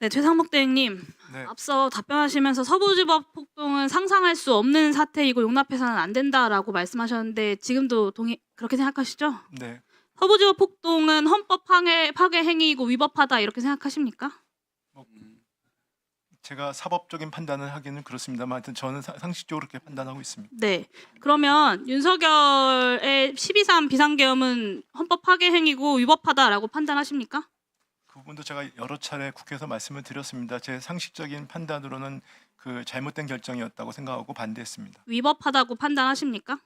네, 최상목 대행님. 네. 앞서 답변하시면서 서부지법 폭동은 상상할 수 없는 사태이고 용납해서는 안 된다라고 말씀하셨는데 지금도 그렇게 생각하시죠? 네. 서부지법 폭동은 헌법 파괴 행위이고 위법하다 이렇게 생각하십니까? 제가 사법적인 판단을 하기는 그렇습니다만 하여튼 저는 상식적으로 그렇게 판단하고 있습니다. 네. 그러면 윤석열의 12.3 비상계엄은 헌법 파괴 행위고 위법하다라고 판단하십니까? 그 부분도 제가 여러 차례 국회에서 말씀을 드렸습니다. 제 상식적인 판단으로는 그 잘못된 결정이었다고 생각하고 반대했습니다. 위법하다고 판단하십니까?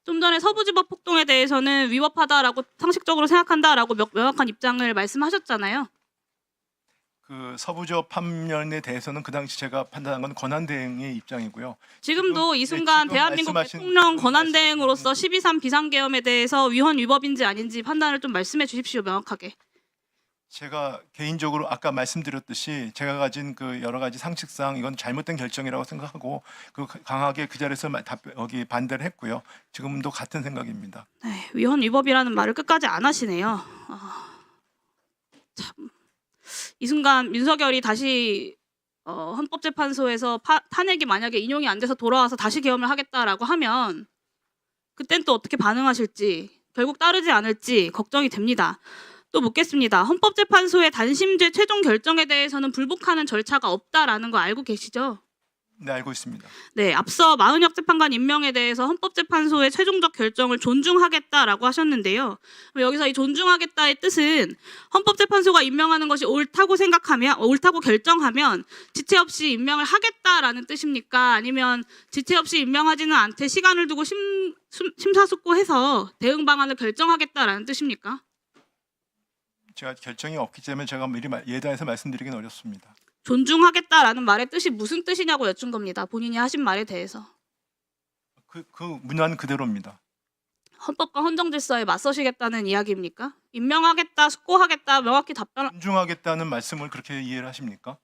좀 전에 서부지법 폭동에 대해서는 위법하다라고 상식적으로 생각한다라고 명확한 입장을 말씀하셨잖아요. 그 서부지법 판면에 대해서는 그 당시 제가 판단한 건 권한대행의 입장이고요. 지금도 이 지금 순간 대한민국 말씀하신- 대통령 지금 권한대행으로서 12.3 비상계엄에 대해서 위헌 위법인지 아닌지 판단을 좀 말씀해 주십시오. 명확하게. 제가 개인적으로 아까 말씀드렸듯이 제가 가진 그 여러 가지 상식상 이건 잘못된 결정이라고 생각하고 그 강하게 그 자리에서 여기 반대를 했고요. 지금도 같은 생각입니다. 네, 위헌 위법이라는 말을 끝까지 안 하시네요. 참. 이 순간 윤석열이 다시 헌법재판소에서 탄핵이 만약에 인용이 안 돼서 돌아와서 다시 계엄을 하겠다라고 하면 그땐 또 어떻게 반응하실지 결국 따르지 않을지 걱정이 됩니다. 또 묻겠습니다. 헌법재판소의 단심제 최종 결정에 대해서는 불복하는 절차가 없다라는 거 알고 계시죠? 네, 알고 있습니다. 네, 앞서 마은혁 재판관 임명에 대해서 헌법재판소의 최종적 결정을 존중하겠다라고 하셨는데요. 여기서 이 존중하겠다의 뜻은 헌법재판소가 임명하는 것이 옳다고 결정하면 지체 없이 임명을 하겠다라는 뜻입니까? 아니면 지체 없이 임명하지는 않되 시간을 두고 심사숙고해서 대응 방안을 결정하겠다라는 뜻입니까? 제가 결정이 없기 때문에 제가 미리 예단해서 말씀드리기는 어렵습니다. 존중하겠다라는 말의 뜻이 무슨 뜻이냐고 여쭌 겁니다. 본인이 하신 말에 대해서. 그 문안 그대로입니다. 헌법과 헌정질서에 맞서시겠다는 이야기입니까? 임명하겠다, 숙고하겠다 명확히 존중하겠다는 말씀을 그렇게 이해를 하십니까?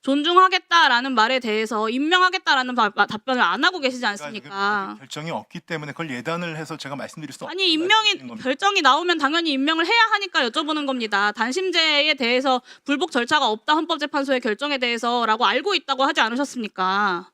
존중하겠다라는 말에 대해서 임명하겠다라는 답변을 안 하고 계시지 않습니까? 그러니까 결정이 없기 때문에 그걸 예단을 해서 제가 말씀드릴 수 없는 아니 말씀드리는 겁니다. 결정이 나오면 당연히 임명을 해야 하니까 여쭤보는 겁니다. 단심제에 대해서 불복 절차가 없다 헌법재판소의 결정에 대해서라고 알고 있다고 하지 않으셨습니까?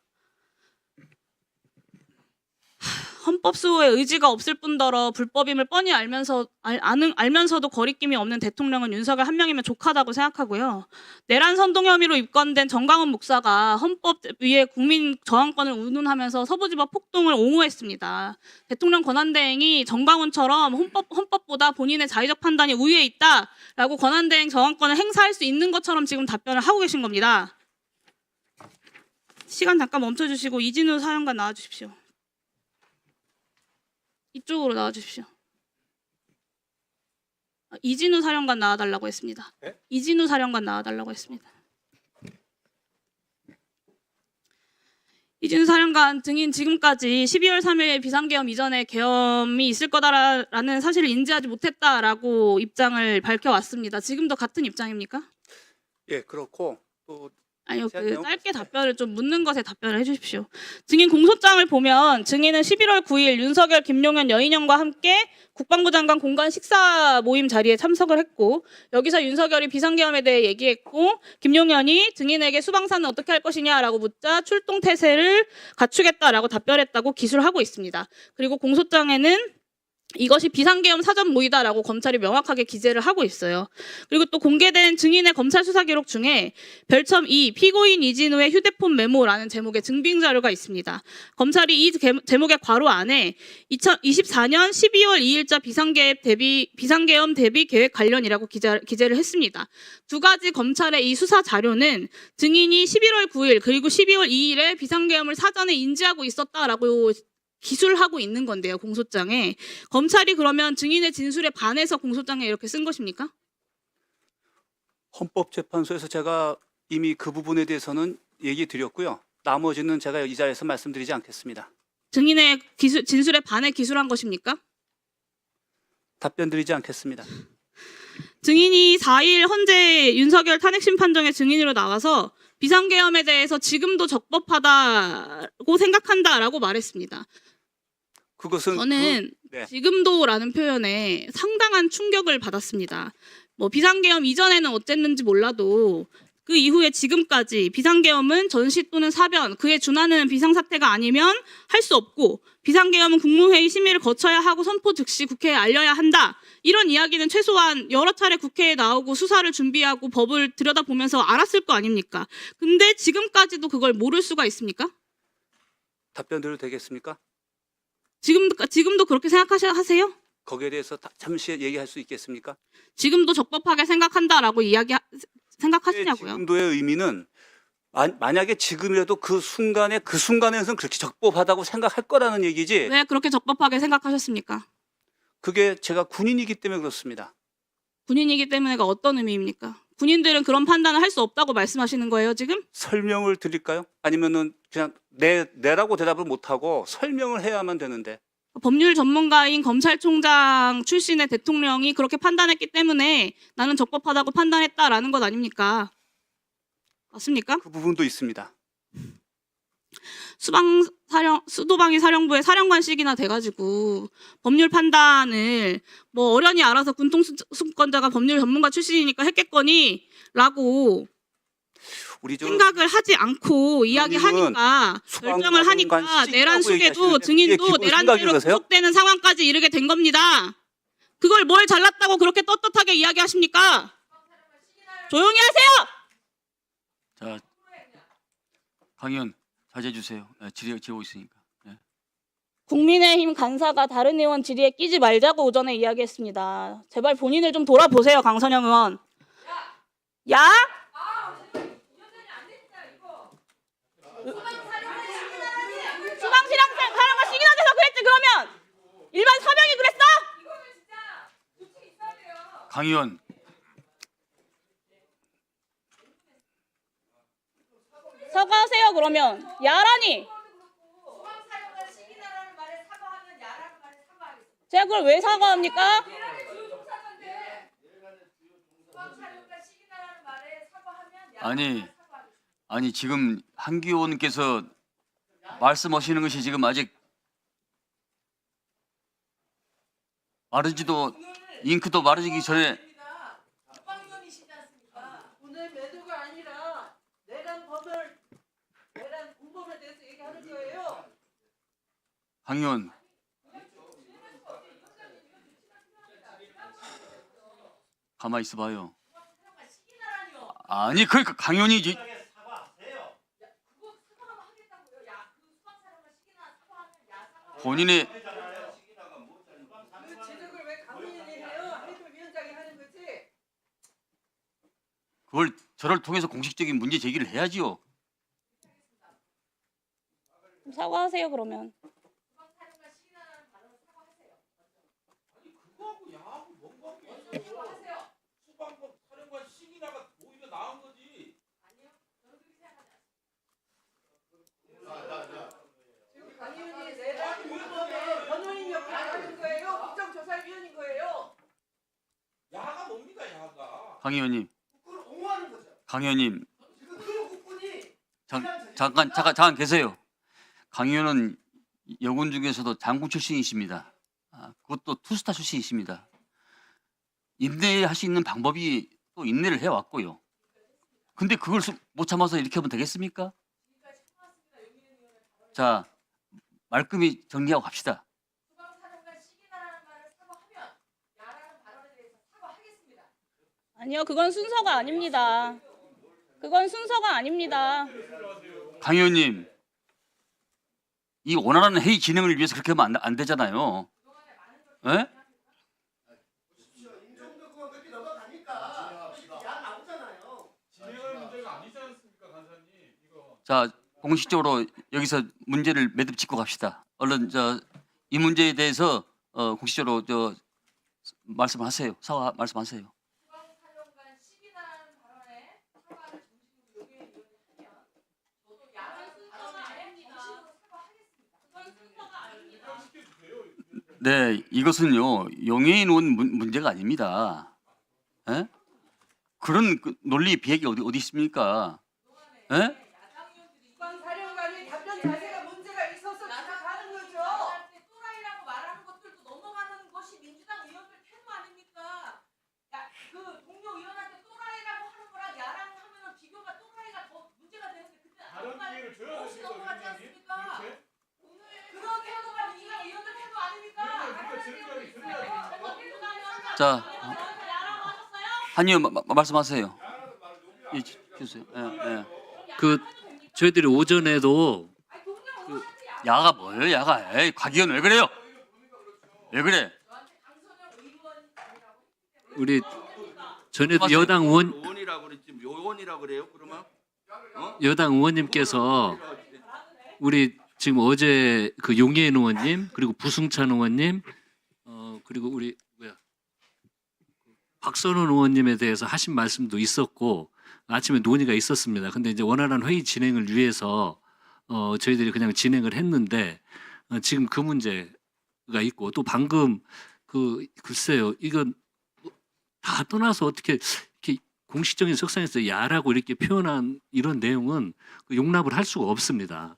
헌법수호의 의지가 없을 뿐더러 불법임을 뻔히 알면서도 거리낌이 없는 대통령은 윤석열 한 명이면 족하다고 생각하고요. 내란 선동 혐의로 입건된 정광훈 목사가 헌법 위에 국민 저항권을 운운하면서 서부지법 폭동을 옹호했습니다. 대통령 권한대행이 정광훈처럼 헌법보다 본인의 자의적 판단이 우위에 있다라고 권한대행 저항권을 행사할 수 있는 것처럼 지금 답변을 하고 계신 겁니다. 시간 잠깐 멈춰주시고 이진우 사령관 나와주십시오. 이쪽으로 나와주십시오. 이진우 사령관 나와달라고 했습니다. 네? 이진우 사령관 나와달라고 했습니다. 이진우 사령관 증인 지금까지 12월 3일 비상계엄 이전에 계엄이 있을 거다라는 사실을 인지하지 못했다라고 입장을 밝혀왔습니다. 지금도 같은 입장입니까? 예, 그렇고 또 아니요, 짧게 답변을 좀 묻는 것에 답변을 해주십시오. 증인 공소장을 보면 증인은 11월 9일 윤석열, 김용현, 여인영과 함께 국방부 장관 공간 식사 모임 자리에 참석을 했고 여기서 윤석열이 비상계엄에 대해 얘기했고 김용현이 증인에게 수방사는 어떻게 할 것이냐라고 묻자 출동 태세를 갖추겠다라고 답변했다고 기술하고 있습니다. 그리고 공소장에는 이것이 비상계엄 사전 모의다라고 검찰이 명확하게 기재를 하고 있어요. 그리고 또 공개된 증인의 검찰 수사 기록 중에 별첨 2 피고인 이진우의 휴대폰 메모라는 제목의 증빙 자료가 있습니다. 검찰이 이 제목의 괄호 안에 2024년 12월 2일자 비상계엄 대비 계획 관련이라고 기재를 했습니다. 두 가지 검찰의 이 수사 자료는 증인이 11월 9일 그리고 12월 2일에 비상계엄을 사전에 인지하고 있었다라고 기술하고 있는 건데요. 공소장에. 검찰이 그러면 증인의 진술에 반해서 공소장에 이렇게 쓴 것입니까? 헌법재판소에서 제가 이미 그 부분에 대해서는 얘기 드렸고요. 나머지는 제가 이 자리에서 말씀드리지 않겠습니다. 증인의 진술에 반해 기술한 것입니까? 답변 드리지 않겠습니다. 증인이 4일 헌재 윤석열 탄핵심 판정의 증인으로 나와서 비상계엄에 대해서 지금도 적법하다고 생각한다라고 말했습니다. 그것은 저는 네. 지금도라는 표현에 상당한 충격을 받았습니다. 뭐 비상계엄 이전에는 어쨌는지 몰라도 그 이후에 지금까지 비상계엄은 전시 또는 사변, 그에 준하는 비상사태가 아니면 할 수 없고 비상계엄은 국무회의 심의를 거쳐야 하고 선포 즉시 국회에 알려야 한다. 이런 이야기는 최소한 여러 차례 국회에 나오고 수사를 준비하고 법을 들여다보면서 알았을 거 아닙니까? 근데 지금까지도 그걸 모를 수가 있습니까? 답변 드려도 되겠습니까? 지금도 그렇게 생각하세요? 거기에 대해서 잠시 얘기할 수 있겠습니까? 지금도 적법하게 생각한다라고 생각하시냐고요? 지금도의 의미는 만약에 지금이라도 그 순간에서는 그렇게 적법하다고 생각할 거라는 얘기지. 왜 그렇게 적법하게 생각하셨습니까? 그게 제가 군인이기 때문에 그렇습니다. 군인이기 때문에가 어떤 의미입니까? 군인들은 그런 판단을 할 수 없다고 말씀하시는 거예요, 지금? 설명을 드릴까요? 아니면은 그냥 내라고 대답을 못하고 설명을 해야만 되는데. 법률 전문가인 검찰총장 출신의 대통령이 그렇게 판단했기 때문에 나는 적법하다고 판단했다라는 것 아닙니까? 맞습니까? 그 부분도 있습니다. 수도방위 사령부의 사령관식이나 돼가지고 법률 판단을 뭐 어련히 알아서 군통수권자가 법률 전문가 출신이니까 했겠거니라고 우리 생각을 하지 않고 이야기하니까 결정을 하니까 내란 수계도 증인도 내란죄로 구속되는 상황까지 이르게 된 겁니다. 그걸 뭘 잘났다고 그렇게 떳떳하게 이야기하십니까? 조용히 하세요. 자, 강의원 자제해 주세요. 질의하고 있으니까. 네. 국민의힘 간사가 다른 의원 질의에 끼지 말자고 오전에 이야기했습니다. 제발 본인을 좀 돌아보세요, 강선영 의원. 야? 수방실형 사령관 시기나 돼서 그랬지 그러면? 일반 사병이 그랬어? 강의원 사과하세요 그러면. 야라니. 제가 그걸 왜 사과합니까? 아니 지금 한기 의원께서 말씀하시는 것이 지금 아직 마르지도 잉크도 마르기 전에 오늘 매도가 아니라 내란 공범에 대해서 얘기하는 거예요. 강 의원 가만히 있어봐요. 아니 그러니까 강 의원이 본인의 그 지적을 왜 강민이 해요? 해결위원장이 하는 거지. 그걸 저를 통해서 공식적인 문제 제기를 해야지요. 사과하세요 그러면. 강의원이 내란 공범의 변호인 역할을 하는 거예요. 국정조사위원인 거예요. 야가 뭡니까 야가? 강 의원님, 그걸 옹호하는 거죠. 강 의원님 지금 그 국군이 잠깐 계세요. 강 의원은 여군 중에서도 장군 출신이십니다. 그것도 투스타 출신이십니다. 인내할 수 있는 방법이 또 인내를 해왔고요. 근데 그걸 못 참아서 이렇게 하면 되겠습니까? 자, 말끔히 정리하고 갑시다. 아니요, 그건 순서가 아닙니다. 그건 순서가 아닙니다. 강 의원님, 이 원활한 회의 진행을 위해서 그렇게 하면 안 되잖아요. 예? 진행할 문제가 아니지 않습니까, 간사님? 이거. 자, 공식적으로 여기서 문제를 매듭 짓고 갑시다. 얼른 이 문제에 대해서 공식적으로 말씀하세요. 사과 말씀하세요. 네, 이것은요 용해인 의원 문제가 아닙니다. 예? 그런 논리 비약이 어디 있습니까? 예? 수방사령관이 답변 자세가 문제가 있어서 지적하는 거죠. 또라이라고 말하는 것들도 넘어가는 것이 민주당 의원들 태도 아닙니까? 그 자, 한 의원 말씀하세요. 예, 주세요. 예, 예. 그 저희들이 오전에도 야가 뭐예요, 야가? 에이, 곽 의원 왜 그래요? 왜 그래? 우리 전에도 여당 의원이라고 그랬지 요원이라고 그래요? 그러면 여당 의원님께서 우리 지금 어제 그 용해인 의원님 그리고 부승찬 의원님 그리고 우리 박선원 의원님에 대해서 하신 말씀도 있었고 아침에 논의가 있었습니다. 근데 이제 원활한 회의 진행을 위해서 저희들이 그냥 진행을 했는데 지금 그 문제가 있고 또 방금 글쎄요 이건 다 떠나서 어떻게 이렇게 공식적인 석상에서 야라고 이렇게 표현한 이런 내용은 용납을 할 수가 없습니다.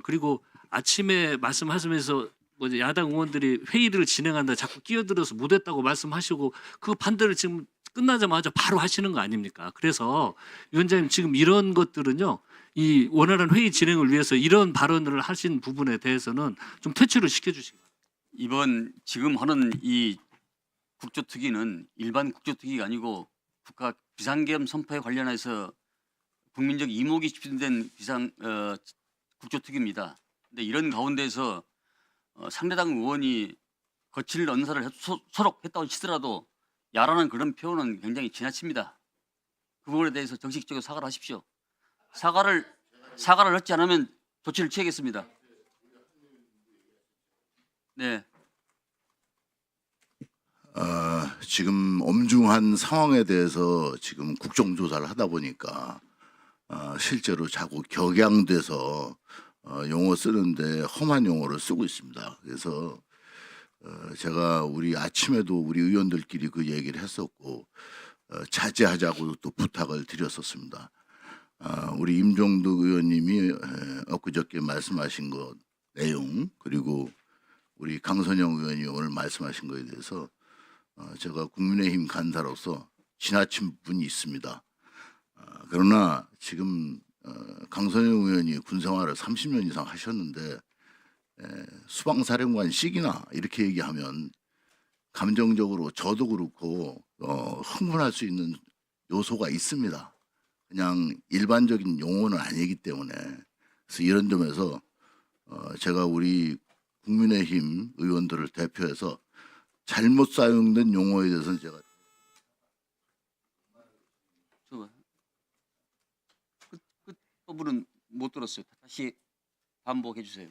그리고 아침에 말씀하시면서 뭐 야당 의원들이 회의를 진행한다 자꾸 끼어들어서 못했다고 말씀하시고 그 반대를 지금 끝나자마자 바로 하시는 거 아닙니까? 그래서 위원장님 지금 이런 것들은요. 이 원활한 회의 진행을 위해서 이런 발언을 하신 부분에 대해서는 좀 퇴출을 시켜주시기 바랍니다. 이번 지금 하는 이 국조특위는 일반 국조특위가 아니고 국가 비상계엄 선포에 관련해서 국민적 이목이 집중된 국조특위입니다. 근데 이런 가운데서 상대당 의원이 거칠 언사를 소록했다고 치더라도 야라는 그런 표현은 굉장히 지나칩니다. 그 부분에 대해서 정식적으로 사과를 하십시오. 사과를 하지 않으면 조치를 취하겠습니다. 네. 지금 엄중한 상황에 대해서 지금 국정조사를 하다 보니까 실제로 자꾸 격양돼서 용어 쓰는데 험한 용어를 쓰고 있습니다. 그래서 제가 우리 아침에도 우리 의원들끼리 그 얘기를 했었고 자제하자고 또 부탁을 드렸었습니다. 우리 임종득 의원님이 엊그저께 말씀하신 것 내용 그리고 우리 강선영 의원이 오늘 말씀하신 것에 대해서 제가 국민의힘 간사로서 지나친 부분이 있습니다. 그러나 지금 강선영 의원이 군생활을 30년 이상 하셨는데 수방사령관 시기나 이렇게 얘기하면 감정적으로 저도 그렇고 흥분할 수 있는 요소가 있습니다. 그냥 일반적인 용어는 아니기 때문에 그래서 이런 점에서 제가 우리 국민의힘 의원들을 대표해서 잘못 사용된 용어에 대해서는 제가 끝 부분은 못 들었어요. 다시 반복해 주세요.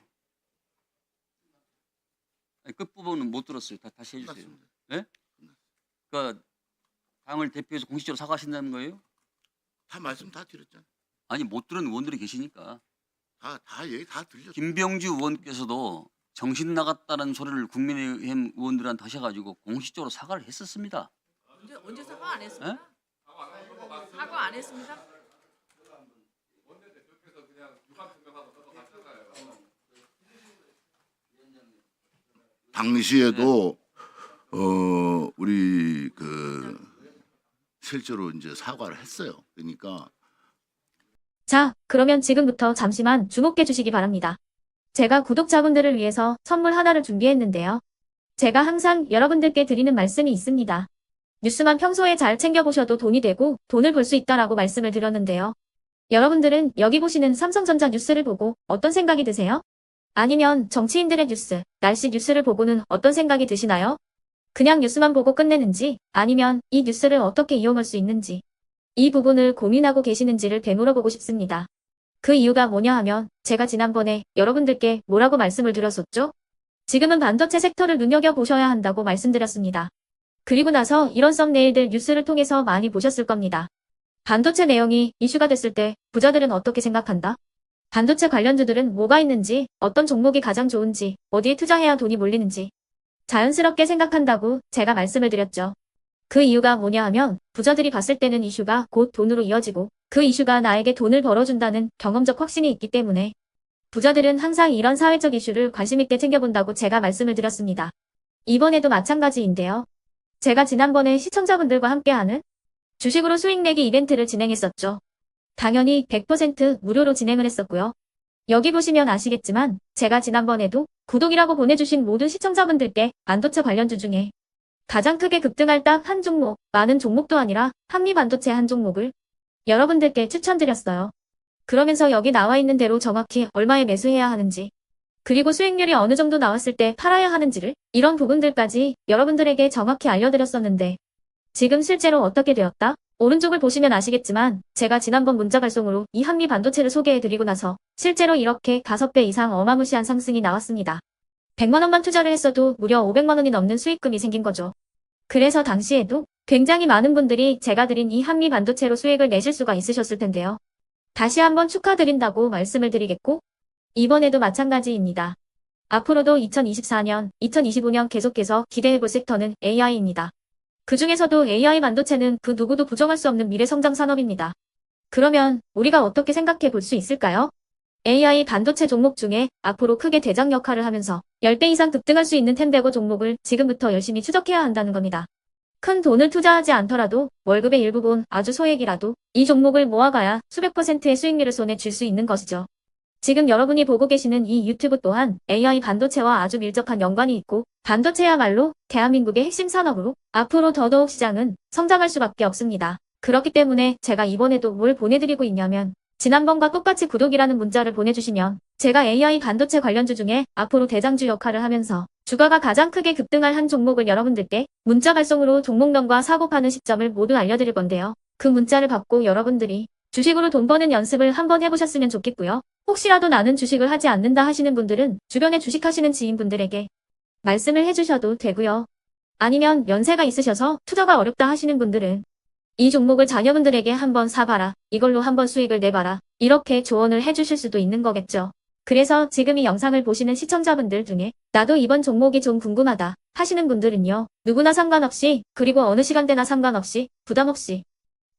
아니, 끝 부분은 못 들었어요. 다시 해주세요. 네? 그러니까 당을 대표해서 공식적으로 사과하신다는 거예요? 다 말씀 다 드렸잖아요. 아니 못 들은 의원들이 계시니까. 다 얘기 다 들렸죠. 김병주 의원께서도 정신 나갔다는 소리를 국민의힘 의원들한테 하셔가지고 공식적으로 사과를 했었습니다. 언제 사과 안 했습니다. 사과 안 했습니다. 당시에도 우리 실제로 이제 사과를 했어요. 그러니까 자, 그러면 지금부터 잠시만 주목해 주시기 바랍니다. 제가 구독자분들을 위해서 선물 하나를 준비했는데요. 제가 항상 여러분들께 드리는 말씀이 있습니다. 뉴스만 평소에 잘 챙겨보셔도 돈이 되고 돈을 벌 수 있다라고 말씀을 드렸는데요. 여러분들은 여기 보시는 삼성전자 뉴스를 보고 어떤 생각이 드세요? 아니면 정치인들의 뉴스, 날씨 뉴스를 보고는 어떤 생각이 드시나요? 그냥 뉴스만 보고 끝내는지 아니면 이 뉴스를 어떻게 이용할 수 있는지 이 부분을 고민하고 계시는지를 되물어보고 싶습니다. 그 이유가 뭐냐 하면 제가 지난번에 여러분들께 뭐라고 말씀을 드렸었죠? 지금은 반도체 섹터를 눈여겨보셔야 한다고 말씀드렸습니다. 그리고 나서 이런 썸네일들 뉴스를 통해서 많이 보셨을 겁니다. 반도체 내용이 이슈가 됐을 때 부자들은 어떻게 생각한다? 반도체 관련주들은 뭐가 있는지, 어떤 종목이 가장 좋은지, 어디에 투자해야 돈이 몰리는지 자연스럽게 생각한다고 제가 말씀을 드렸죠. 그 이유가 뭐냐 하면 부자들이 봤을 때는 이슈가 곧 돈으로 이어지고 그 이슈가 나에게 돈을 벌어준다는 경험적 확신이 있기 때문에 부자들은 항상 이런 사회적 이슈를 관심 있게 챙겨본다고 제가 말씀을 드렸습니다. 이번에도 마찬가지인데요. 제가 지난번에 시청자분들과 함께하는 주식으로 수익 내기 이벤트를 진행했었죠. 당연히 100% 무료로 진행을 했었고요. 여기 보시면 아시겠지만 제가 지난번에도 구독이라고 보내주신 모든 시청자분들께 반도체 관련주 중에 가장 크게 급등할 딱 한 종목, 많은 종목도 아니라 한미반도체 한 종목을 여러분들께 추천드렸어요. 그러면서 여기 나와 있는 대로 정확히 얼마에 매수해야 하는지, 그리고 수익률이 어느 정도 나왔을 때 팔아야 하는지를, 이런 부분들까지 여러분들에게 정확히 알려드렸었는데 지금 실제로 어떻게 되었다? 오른쪽을 보시면 아시겠지만 제가 지난번 문자 발송으로 이 한미 반도체를 소개해드리고 나서 실제로 이렇게 5배 이상 어마무시한 상승이 나왔습니다. 100만 원만 투자를 했어도 무려 500만 원이 넘는 수익금이 생긴 거죠. 그래서 당시에도 굉장히 많은 분들이 제가 드린 이 한미 반도체로 수익을 내실 수가 있으셨을 텐데요. 다시 한번 축하드린다고 말씀을 드리겠고, 이번에도 마찬가지입니다. 앞으로도 2024년, 2025년 계속해서 기대해볼 섹터는 AI입니다. 그 중에서도 AI 반도체는 그 누구도 부정할 수 없는 미래성장 산업입니다. 그러면 우리가 어떻게 생각해 볼 수 있을까요? AI 반도체 종목 중에 앞으로 크게 대장 역할을 하면서 10배 이상 급등할 수 있는 템베고 종목을 지금부터 열심히 추적해야 한다는 겁니다. 큰 돈을 투자하지 않더라도 월급의 일부분 아주 소액이라도 이 종목을 모아가야 수백 %의 수익률을 손에 쥘 수 있는 것이죠. 지금 여러분이 보고 계시는 이 유튜브 또한 AI 반도체와 아주 밀접한 연관이 있고, 반도체야말로 대한민국의 핵심 산업으로 앞으로 더더욱 시장은 성장할 수밖에 없습니다. 그렇기 때문에 제가 이번에도 뭘 보내드리고 있냐면, 지난번과 똑같이 구독이라는 문자를 보내주시면 제가 AI 반도체 관련주 중에 앞으로 대장주 역할을 하면서 주가가 가장 크게 급등할 한 종목을 여러분들께 문자 발송으로 종목명과 사고 파는 시점을 모두 알려드릴 건데요. 그 문자를 받고 여러분들이 주식으로 돈 버는 연습을 한번 해보셨으면 좋겠고요. 혹시라도 나는 주식을 하지 않는다 하시는 분들은 주변에 주식하시는 지인분들에게 말씀을 해주셔도 되고요. 아니면 연세가 있으셔서 투자가 어렵다 하시는 분들은 이 종목을 자녀분들에게 한번 사봐라, 이걸로 한번 수익을 내봐라, 이렇게 조언을 해주실 수도 있는 거겠죠. 그래서 지금 이 영상을 보시는 시청자분들 중에 나도 이번 종목이 좀 궁금하다 하시는 분들은요, 누구나 상관없이, 그리고 어느 시간대나 상관없이 부담 없이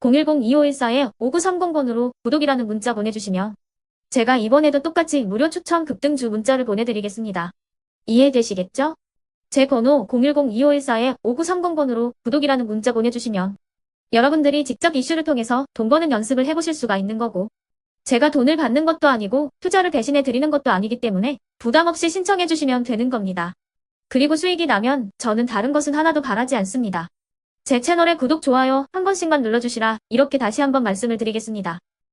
010-2514-5930번으로 구독이라는 문자 보내주시면 제가 이번에도 똑같이 무료 추천 급등주 문자를 보내드리겠습니다. 이해되시겠죠? 제 번호 010-2514-5930번으로 구독이라는 문자 보내주시면 여러분들이 직접 이슈를 통해서 돈 버는 연습을 해보실 수가 있는 거고, 제가 돈을 받는 것도 아니고 투자를 대신해 드리는 것도 아니기 때문에 부담 없이 신청해 주시면 되는 겁니다. 그리고 수익이 나면 저는 다른 것은 하나도 바라지 않습니다. 제 채널에 구독, 좋아요 한 번씩만 눌러주시라, 이렇게 다시 한번 말씀을 드리겠습니다.